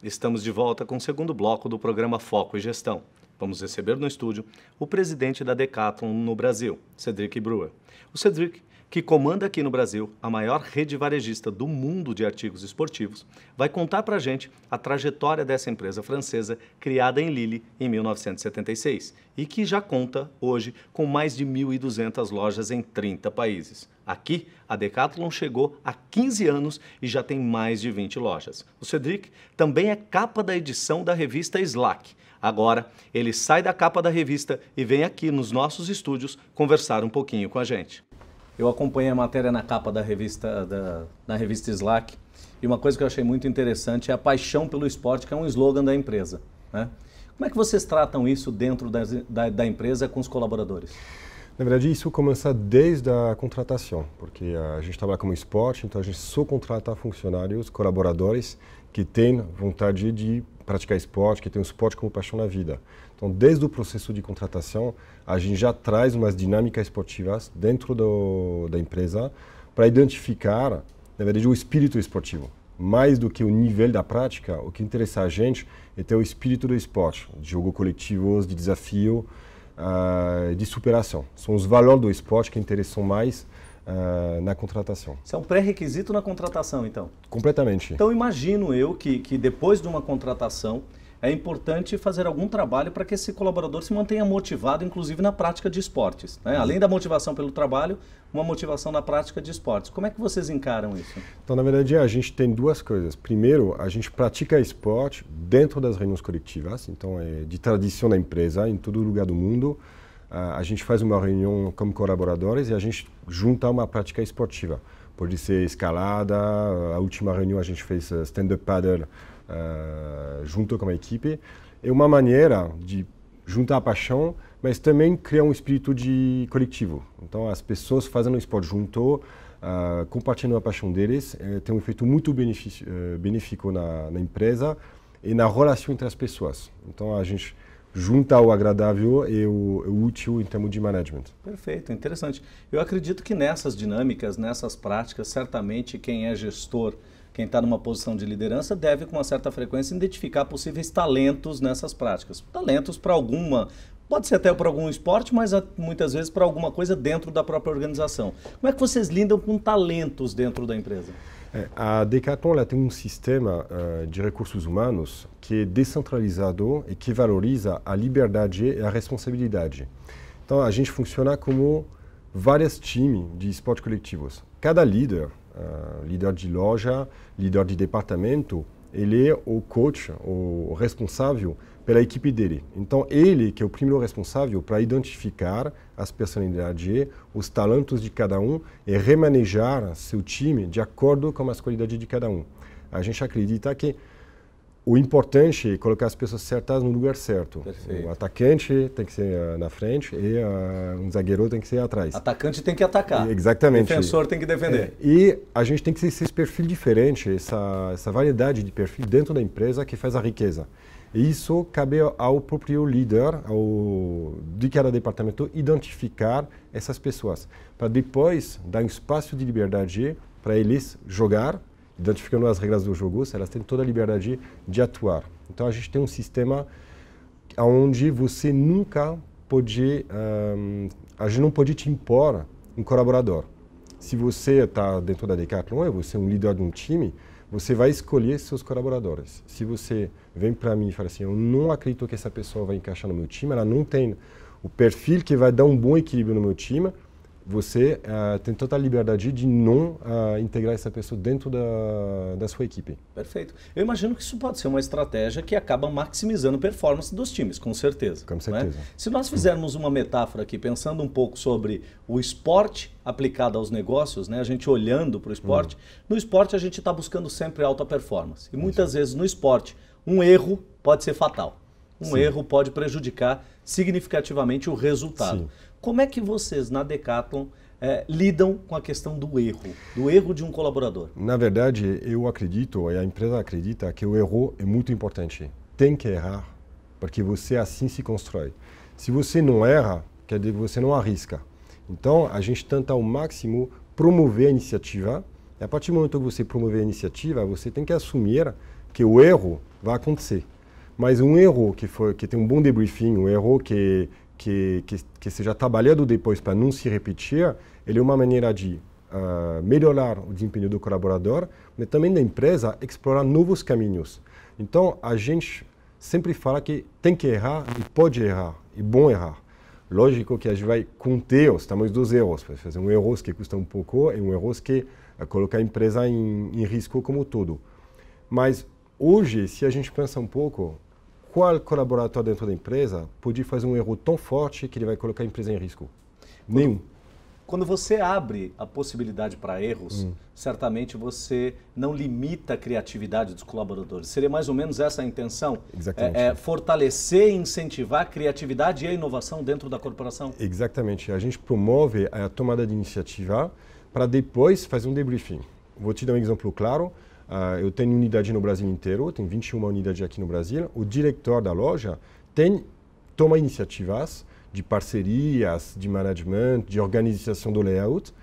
estamos de volta com o segundo bloco do programa Foco e Gestão. Vamos receber no estúdio o presidente da Decathlon no Brasil, Cédric Breuer. O Cédric, que comanda aqui no Brasil a maior rede varejista do mundo de artigos esportivos, vai contar para a gente a trajetória dessa empresa francesa criada em Lille em 1976 e que já conta hoje com mais de 1.200 lojas em 30 países. Aqui, a Decathlon chegou há 15 anos e já tem mais de 20 lojas. O Cédric também é capa da edição da revista Slack. Agora, ele sai da capa da revista e vem aqui nos nossos estúdios conversar um pouquinho com a gente. Eu acompanhei a matéria na capa da revista Slack e uma coisa que eu achei muito interessante é a paixão pelo esporte, que é um slogan da empresa, né? Como é que vocês tratam isso dentro da empresa com os colaboradores? Na verdade, isso começa desde a contratação, porque a gente trabalha como esporte, então a gente só contrata funcionários, colaboradores que têm vontade de praticar esporte, que têm o esporte como paixão na vida. Então, desde o processo de contratação, a gente já traz umas dinâmicas esportivas dentro da empresa para identificar, na verdade, o espírito esportivo. Mais do que o nível da prática, o que interessa a gente é ter o espírito do esporte, de jogo coletivos, de desafio, de superação. São os valores do esporte que interessam mais na contratação. Isso é um pré-requisito na contratação, então? Completamente. Então, imagino eu que depois de uma contratação, é importante fazer algum trabalho para que esse colaborador se mantenha motivado, inclusive na prática de esportes, né? Além da motivação pelo trabalho, uma motivação na prática de esportes. Como é que vocês encaram isso? Então, na verdade, a gente tem duas coisas. Primeiro, a gente pratica esporte dentro das reuniões coletivas, então é de tradição da empresa, em todo lugar do mundo. A gente faz uma reunião como colaboradores e a gente junta uma prática esportiva. Pode ser escalada, a última reunião a gente fez stand-up paddle junto com a equipe. É uma maneira de juntar a paixão, mas também criar um espírito de coletivo. Então, as pessoas fazendo o esporte junto, compartilhando a paixão deles, tem um efeito muito benéfico na empresa e na relação entre as pessoas. Então, a gente junta o agradável e o útil em termos de management. Perfeito, interessante. Eu acredito que nessas dinâmicas, nessas práticas, certamente quem é gestor, quem está numa posição de liderança, deve com uma certa frequência identificar possíveis talentos nessas práticas. Talentos para alguma, pode ser até para algum esporte, mas muitas vezes para alguma coisa dentro da própria organização. Como é que vocês lidam com talentos dentro da empresa? A Decathlon ela tem um sistema de recursos humanos que é descentralizado e que valoriza a liberdade e a responsabilidade. Então, a gente funciona como vários times de esporte coletivos. Cada líder, líder de loja, líder de departamento, ele é o coach, o responsável pela equipe dele. Então, ele que é o primeiro responsável para identificar as personalidades, os talentos de cada um e remanejar seu time de acordo com as qualidades de cada um. A gente acredita que o importante é colocar as pessoas certas no lugar certo. Perfeito. O atacante tem que ser na frente e um zagueiro tem que ser atrás. Atacante tem que atacar. Exatamente. Defensor tem que defender. E a gente tem que ter esse perfil diferente, essa variedade de perfil dentro da empresa que faz a riqueza. E isso cabe ao próprio líder de cada departamento identificar essas pessoas, para depois dar um espaço de liberdade para eles jogar, identificando as regras do jogo, elas têm toda a liberdade de atuar. Então a gente tem um sistema onde você nunca pode, a gente não pode te impor um colaborador. Se você está dentro da Decathlon e você é um líder de um time, você vai escolher seus colaboradores. Se você vem para mim e fala assim, eu não acredito que essa pessoa vai encaixar no meu time, ela não tem o perfil que vai dar um bom equilíbrio no meu time, você tem total liberdade de não integrar essa pessoa dentro da sua equipe. Perfeito. Eu imagino que isso pode ser uma estratégia que acaba maximizando a performance dos times, com certeza. Com certeza. Né? Se nós fizermos uma metáfora aqui, pensando um pouco sobre o esporte aplicado aos negócios, né? A gente olhando para o esporte, no esporte a gente está buscando sempre alta performance. E muitas vezes no esporte, um erro pode ser fatal. Um erro pode prejudicar significativamente o resultado. Sim. Como é que vocês, na Decathlon, lidam com a questão do erro de um colaborador? Na verdade, eu acredito, e a empresa acredita, que o erro é muito importante. Tem que errar, porque você assim se constrói. Se você não erra, quer dizer que você não arrisca. Então, a gente tenta ao máximo promover a iniciativa. E a partir do momento que você promover a iniciativa, você tem que assumir que o erro vai acontecer. Mas um erro que tem um bom debriefing, um erro que seja trabalhado depois para não se repetir, ele é uma maneira de melhorar o desempenho do colaborador, mas também da empresa explorar novos caminhos. Então, a gente sempre fala que tem que errar e pode errar, e bom errar. Lógico que a gente vai conter os tamanhos dos erros, para fazer um erro que custa um pouco e um erro que coloca a empresa em risco como todo. Mas hoje, se a gente pensa um pouco, qual colaborador dentro da empresa pode fazer um erro tão forte que ele vai colocar a empresa em risco? Nenhum. Quando você abre a possibilidade para erros, certamente você não limita a criatividade dos colaboradores. Seria mais ou menos essa a intenção? Exatamente. Fortalecer e incentivar a criatividade e a inovação dentro da corporação? Exatamente. A gente promove a tomada de iniciativa para depois fazer um debriefing. Vou te dar um exemplo claro. Eu tenho unidade no Brasil inteiro, tenho 21 unidades aqui no Brasil. O diretor da loja toma iniciativas de parcerias, de management, de organização do layout.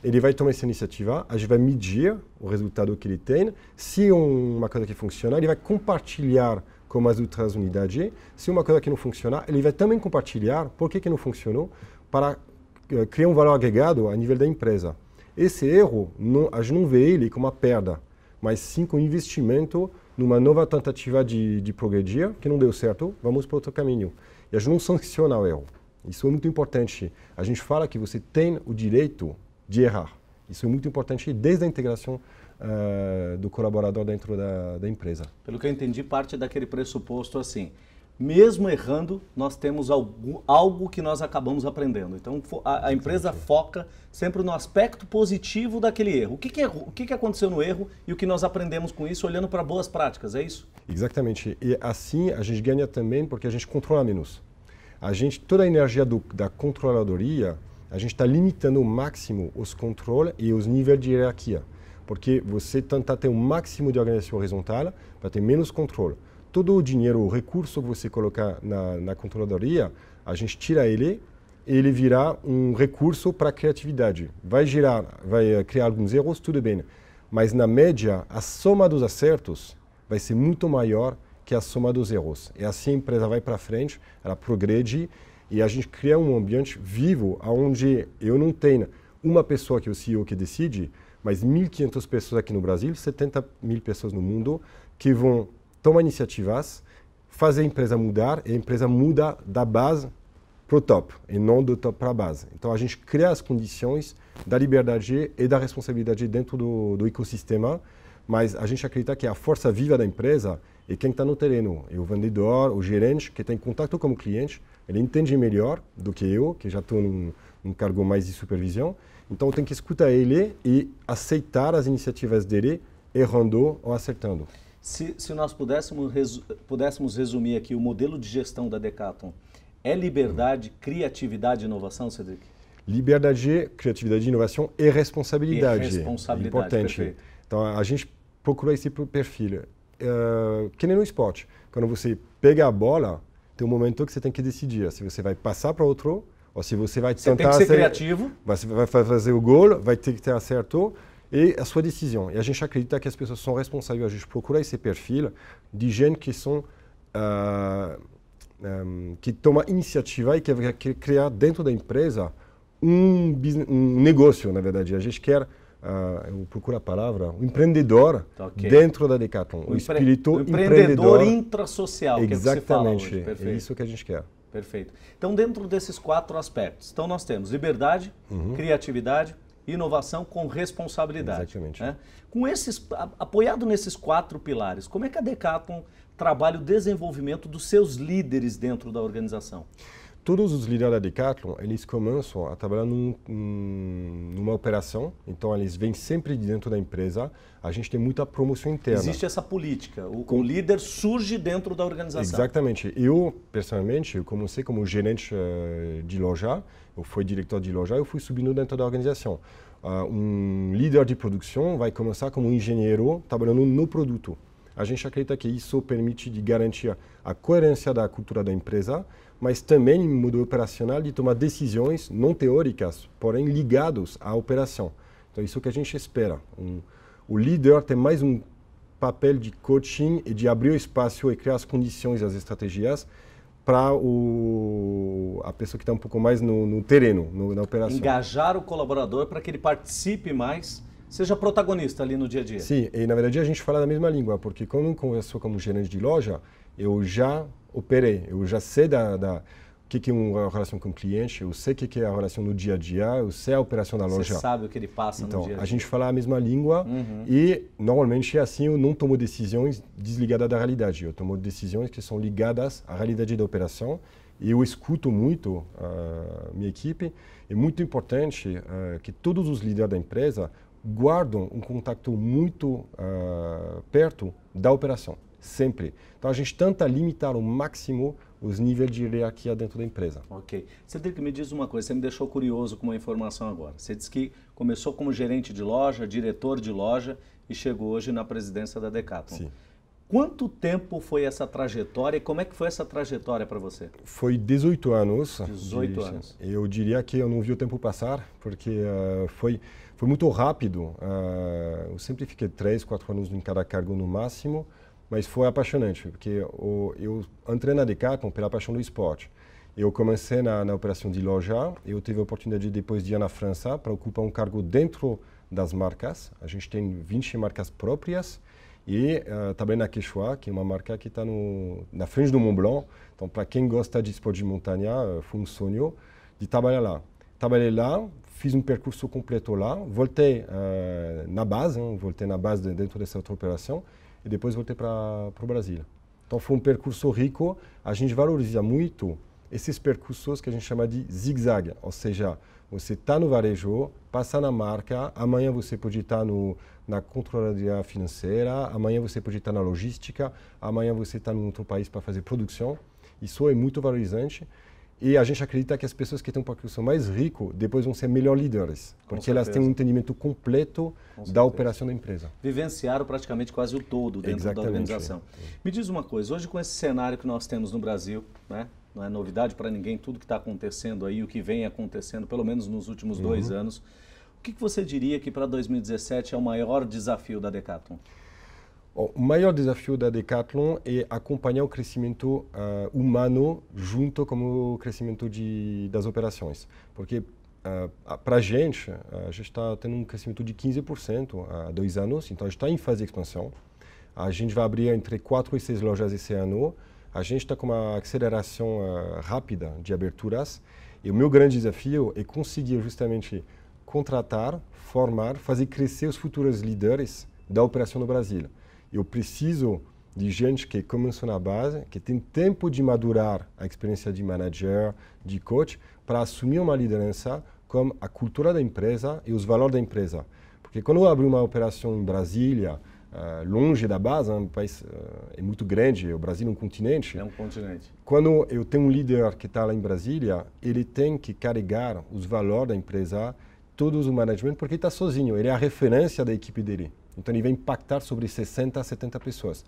Ele vai tomar essa iniciativa, a gente vai medir o resultado que ele tem. Se uma coisa que funciona, ele vai compartilhar com as outras unidades. Se uma coisa que não funciona, ele vai também compartilhar por que não funcionou para criar um valor agregado a nível da empresa. Esse erro, a gente não vê ele como uma perda, mas sim com investimento numa nova tentativa de progredir, que não deu certo, vamos para outro caminho. E a gente não sanciona o erro. Isso é muito importante. A gente fala que você tem o direito de errar. Isso é muito importante desde a integração do colaborador dentro da empresa. Pelo que eu entendi, parte daquele pressuposto assim, mesmo errando, nós temos algo que nós acabamos aprendendo. Então, a empresa foca sempre no aspecto positivo daquele erro. O que aconteceu no erro e o que nós aprendemos com isso, olhando para boas práticas, é isso? Exatamente. E assim, a gente ganha também porque a gente controla menos. Toda a energia da controladoria, a gente está limitando ao máximo os controles e os níveis de hierarquia. Porque você tenta ter o máximo de organização horizontal para ter menos controle. Todo o dinheiro, o recurso que você colocar na controladoria, a gente tira ele e ele vira um recurso para a criatividade. Vai criar alguns erros, tudo bem. Mas na média, a soma dos acertos vai ser muito maior que a soma dos erros. E assim a empresa vai para frente, ela progrede e a gente cria um ambiente vivo onde eu não tenho uma pessoa que é o CEO que decide, mas 1.500 pessoas aqui no Brasil, 70 mil pessoas no mundo que vão tomar iniciativas, fazer a empresa mudar e a empresa muda da base para o top e não do top para a base. Então a gente cria as condições da liberdade e da responsabilidade dentro do ecossistema, mas a gente acredita que a força viva da empresa é quem está no terreno, é o vendedor, o gerente que está em contato com o cliente, ele entende melhor do que eu, que já estou num cargo mais de supervisão, então eu tenho que escutar ele e aceitar as iniciativas dele, errando ou acertando. Se nós pudéssemos resumir aqui o modelo de gestão da Decathlon, é liberdade, criatividade e inovação, Cedric? Liberdade, criatividade, inovação e responsabilidade. E responsabilidade, importante. Perfeito. Então, a gente procura esse perfil. Que nem no esporte. Quando você pega a bola, tem um momento que você tem que decidir se você vai passar para outro ou se você vai tentar... Você tem que ser criativo. Você vai fazer o gol, vai ter que ter acerto e a sua decisão. E a gente acredita que as pessoas são responsáveis. A gente procura esse perfil de gente que são... que toma iniciativa e que quer criar dentro da empresa um negócio, na verdade. A gente quer... eu procuro a palavra, um empreendedor dentro da Decathlon. O espírito empreendedor intrasocial, exatamente, que é o que você fala hoje. É isso que a gente quer. Perfeito. Então, dentro desses 4 aspectos, então nós temos liberdade, criatividade, inovação com responsabilidade. Exatamente. Né? Apoiado nesses 4 pilares, como é que a Decathlon trabalha o desenvolvimento dos seus líderes dentro da organização? Todos os líderes da Decathlon, eles começam a trabalhar numa operação, então eles vêm sempre de dentro da empresa, a gente tem muita promoção interna. Existe essa política, o líder surge dentro da organização. Exatamente. Eu, personalmente, eu comecei como gerente de loja, eu fui diretor de loja, eu fui subindo dentro da organização. Um líder de produção vai começar como engenheiro trabalhando no produto. A gente acredita que isso permite de garantir a coerência da cultura da empresa, mas também em modo operacional de tomar decisões não teóricas, porém ligadas à operação. Então, isso que a gente espera. O líder tem mais papel de coaching e de abrir o espaço e criar as condições e as estratégias para a pessoa que está um pouco mais no terreno, na operação. Engajar o colaborador para que ele participe mais, seja protagonista ali no dia a dia. Sim, e na verdade a gente fala da mesma língua, porque quando eu converso como gerente de loja, eu já operei, eu já sei o que é uma relação com o cliente, eu sei o que é a relação no dia a dia, eu sei a operação da loja. Você sabe o que ele passa então, no dia a dia. A gente fala a mesma língua e normalmente assim eu não tomo decisões desligadas da realidade, eu tomo decisões que são ligadas à realidade da operação e eu escuto muito a minha equipe. É muito importante que todos os líderes da empresa guardam um contato muito perto da operação, sempre. Então a gente tenta limitar ao máximo os níveis de hierarquia dentro da empresa. Ok. Cedric, me diz uma coisa, você me deixou curioso com uma informação agora. Você disse que começou como gerente de loja, diretor de loja e chegou hoje na presidência da Decathlon. Sim. Quanto tempo foi essa trajetória e como é que foi essa trajetória para você? Foi 18 anos. 18 anos. Eu diria que eu não vi o tempo passar, porque foi muito rápido. Eu sempre fiquei 3, 4 anos em cada cargo no máximo. Mas foi apaixonante, porque eu entrei na Decathlon pela paixão do esporte. Eu comecei na operação de loja, eu tive a oportunidade depois de ir na França para ocupar um cargo dentro das marcas. A gente tem 20 marcas próprias e também na Quechua, que é uma marca que está na frente do Mont Blanc. Então, para quem gosta de esporte de montanha, foi um sonho de trabalhar lá. Trabalhei lá, fiz um percurso completo lá, voltei na base, dentro dessa outra operação, e depois voltei para o Brasil. Então foi um percurso rico, a gente valoriza muito esses percursos que a gente chama de zig-zag, ou seja, você está no varejo, passa na marca, amanhã você pode estar na controladoria financeira, amanhã você pode estar na logística, amanhã você está em outro país para fazer produção. Isso é muito valorizante. E a gente acredita que as pessoas que têm um percurso mais rico depois vão ser melhores líderes, porque elas têm um entendimento completo da operação da empresa. Vivenciaram praticamente quase o todo dentro Exatamente, da organização. Me diz uma coisa, hoje com esse cenário que nós temos no Brasil, né, não é novidade para ninguém tudo que está acontecendo aí, o que vem acontecendo, pelo menos nos últimos 2 anos, o que você diria que para 2017 é o maior desafio da Decathlon? O maior desafio da Decathlon é acompanhar o crescimento humano junto com o crescimento das operações. Porque para a gente está tendo um crescimento de 15% há 2 anos, então a gente está em fase de expansão. A gente vai abrir entre 4 e 6 lojas esse ano. A gente está com uma aceleração rápida de aberturas. E o meu grande desafio é conseguir justamente contratar, formar, fazer crescer os futuros líderes da operação no Brasil. Eu preciso de gente que começou na base, que tem tempo de madurar a experiência de manager, de coach, para assumir uma liderança com a cultura da empresa e os valores da empresa. Porque quando eu abro uma operação em Brasília, longe da base, um país é muito grande, o Brasil é um continente. É um continente. Quando eu tenho um líder que está lá em Brasília, ele tem que carregar os valores da empresa, todos o management, porque ele está sozinho, ele é a referência da equipe dele. Então, ele vai impactar sobre 60 a 70 pessoas.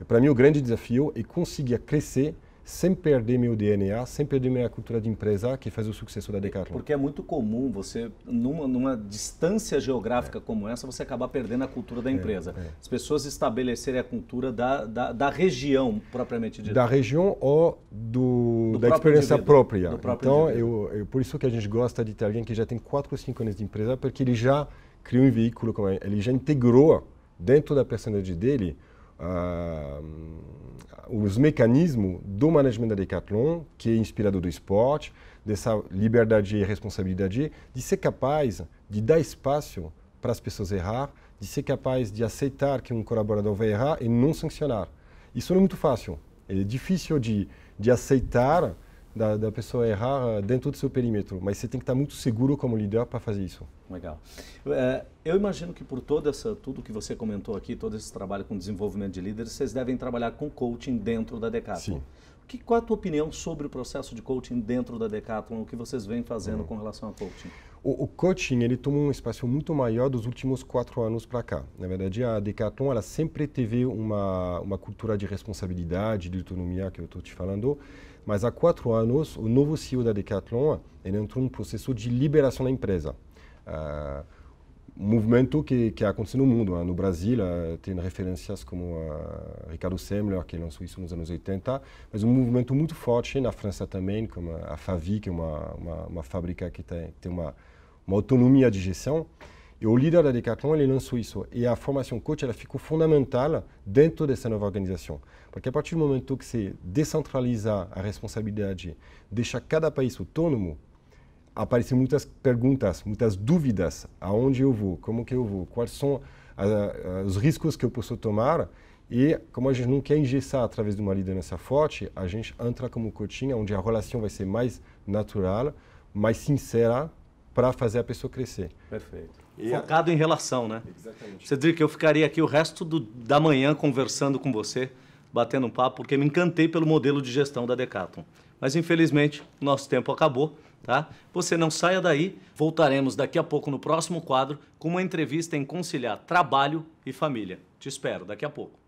Para mim, o grande desafio é conseguir crescer sem perder meu DNA, sem perder minha cultura de empresa que faz o sucesso da Decathlon. Porque é muito comum você, numa distância geográfica como essa, você acabar perdendo a cultura da empresa. As pessoas estabelecerem a cultura da região propriamente dita. Da região ou da experiência própria. Então, por isso que a gente gosta de ter alguém que já tem 4 ou 5 anos de empresa, porque ele já criou um veículo, ele já integrou dentro da personalidade dele os mecanismos do management da Decathlon, que é inspirado do esporte, dessa liberdade e responsabilidade, de ser capaz de dar espaço para as pessoas errar, de ser capaz de aceitar que um colaborador vai errar e não sancionar. Isso não é muito fácil. É difícil de aceitar da pessoa errar dentro do seu perímetro, mas você tem que estar muito seguro como líder para fazer isso. Legal. Eu imagino que por tudo que você comentou aqui, todo esse trabalho com desenvolvimento de líderes, vocês devem trabalhar com coaching dentro da Decathlon. Sim. Qual a tua opinião sobre o processo de coaching dentro da Decathlon, o que vocês vêm fazendo com relação ao coaching? O coaching, ele tomou um espaço muito maior dos últimos 4 anos para cá. Na verdade, a Decathlon, ela sempre teve uma cultura de responsabilidade, de autonomia, que eu estou te falando, mas há 4 anos, o novo CEO da Decathlon, ele entrou num processo de liberação da empresa. um movimento que acontece no mundo. No Brasil, tem referências como Ricardo Semler, que lançou isso nos anos 80, mas um movimento muito forte na França também, como a Favi, que é uma fábrica que tem uma autonomia de gestão. E o líder da Decathlon, ele lançou isso. E a formação coach, ela ficou fundamental dentro dessa nova organização. Porque a partir do momento que você descentraliza a responsabilidade, deixa cada país autônomo, aparecem muitas perguntas, muitas dúvidas. Aonde eu vou? Como que eu vou? Quais são os riscos que eu posso tomar? E como a gente não quer engessar através de uma liderança forte, a gente entra como coaching, onde a relação vai ser mais natural, mais sincera, para fazer a pessoa crescer. Perfeito. Focado em relação, né? Exatamente. Cedric, eu ficaria aqui o resto da manhã conversando com você, batendo um papo, porque me encantei pelo modelo de gestão da Decathlon. Mas, infelizmente, nosso tempo acabou, tá? Você não saia daí, voltaremos daqui a pouco no próximo quadro com uma entrevista em conciliar trabalho e família. Te espero daqui a pouco.